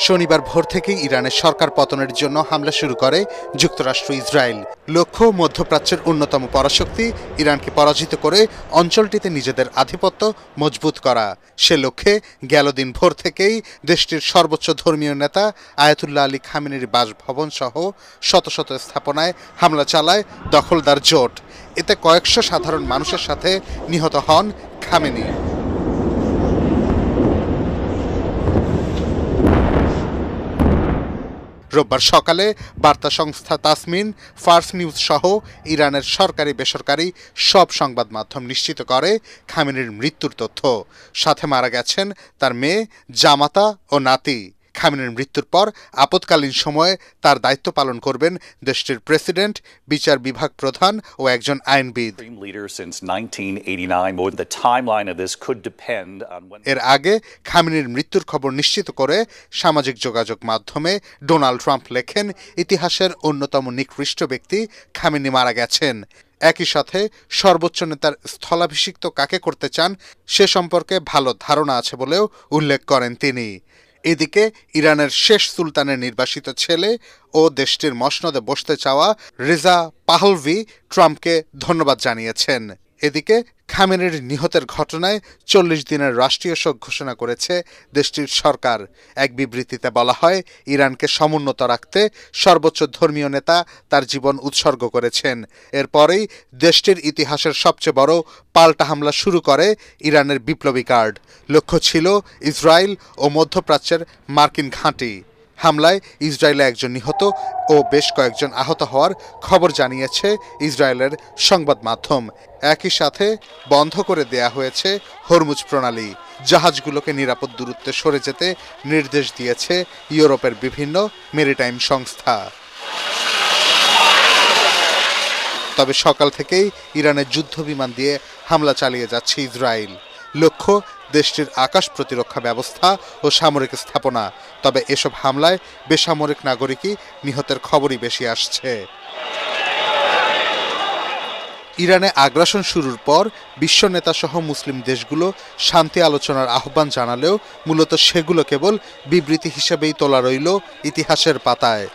শনিবার ভোর থেকেই ইরানের সরকার পতনের জন্য হামলা শুরু করে যুক্তরাষ্ট্র ইসরায়েল। লক্ষ্য মধ্যপ্রাচ্যের অন্যতম পরাশক্তি ইরানকে পরাজিত করে অঞ্চলটিতে নিজেদের আধিপত্য মজবুত করা। সে লক্ষ্যে গেল দিন ভোর থেকেই দেশটির সর্বোচ্চ ধর্মীয় নেতা আয়াতুল্লাহ আলী খামেনির বাসভবন সহ শত শত স্থাপনায় হামলা চালায় দখলদার জোট। এতে কয়েকশো সাধারণ মানুষের সাথে নিহত হন খামেনি। রোববার সকালে বার্তা সংস্থা তাসমিন, ফার্স নিউজ সহ ইরানের সরকারি বেসরকারি সব সংবাদ মাধ্যম নিশ্চিত করে খামেনির মৃত্যুর তথ্য। সাথে মারা গেছেন তার মেয়ে, জামাতা ও নাতি। খামেনির মৃত্যুর পর আপৎকালীন সময়ে তার দায়িত্ব পালন করবেন দেশটির প্রেসিডেন্ট, বিচার বিভাগ প্রধান ও একজন আইনবিদ। এর আগে খামেনির মৃত্যুর খবর নিশ্চিত করে সামাজিক যোগাযোগ মাধ্যমে ডোনাল্ড ট্রাম্প লেখেন, ইতিহাসের অন্যতম নিকৃষ্ট ব্যক্তি খামেনি মারা গেছেন। একই সাথে সর্বোচ্চ নেতার স্থলাভিষিক্ত কাকে করতে চান সে সম্পর্কে ভালো ধারণা আছে বলেও উল্লেখ করেন তিনি। এদিকে ইরানের শেষ সুলতানের নির্বাসিত ছেলে ও দেশটির মসনদে বসতে চাওয়া রেজা পাহলভি ট্রাম্পকে ধন্যবাদ জানিয়েছেন। এদিকে খামেনির নিহতের ঘটনায় 40 দিনের রাষ্ট্রীয় শোক ঘোষণা করেছে দেশটির সরকার। এক বিবৃতিতে বলা হয়, ইরানকে সমুন্নত রাখতে সর্বোচ্চ ধর্মীয় নেতা তার জীবন উৎসর্গ করেছেন। এরপরেই দেশটির ইতিহাসের সবচেয়ে বড় পাল্টা হামলা শুরু করে ইরানের বিপ্লবী গার্ড। লক্ষ্য ছিল ইসরায়েল ও মধ্যপ্রাচ্যের মার্কিন ঘাঁটি। হামলায় ইসরায়েলে একজন নিহত ও বেশ কয়েকজন আহত হওয়ার খবর জানিয়েছে ইসরায়েলের সংবাদ মাধ্যম। একই সাথে বন্ধ করে দেয়া হয়েছে হরমুজ প্রণালী। জাহাজগুলোকে নিরাপদ দূরত্বে সরে যেতে নির্দেশ দিয়েছে ইউরোপের বিভিন্ন মেরিটাইম সংস্থা। তবে সকাল থেকেই ইরানের যুদ্ধ বিমান দিয়ে হামলা চালিয়ে যাচ্ছে ইসরায়েল। লক্ষ্য দেশটির আকাশ প্রতিরক্ষা ব্যবস্থা ও সামরিক স্থাপনা। তবে এসব হামলায় বেসামরিক নাগরিকই নিহতের খবরই বেশি আসছে। ইরানে আগ্রাসন শুরুর পর বিশ্ব নেতাসহ মুসলিম দেশগুলো শান্তি আলোচনার আহ্বান জানালেও মূলত সেগুলো কেবল বিবৃতি হিসেবেই তোলা রইল ইতিহাসের পাতায়।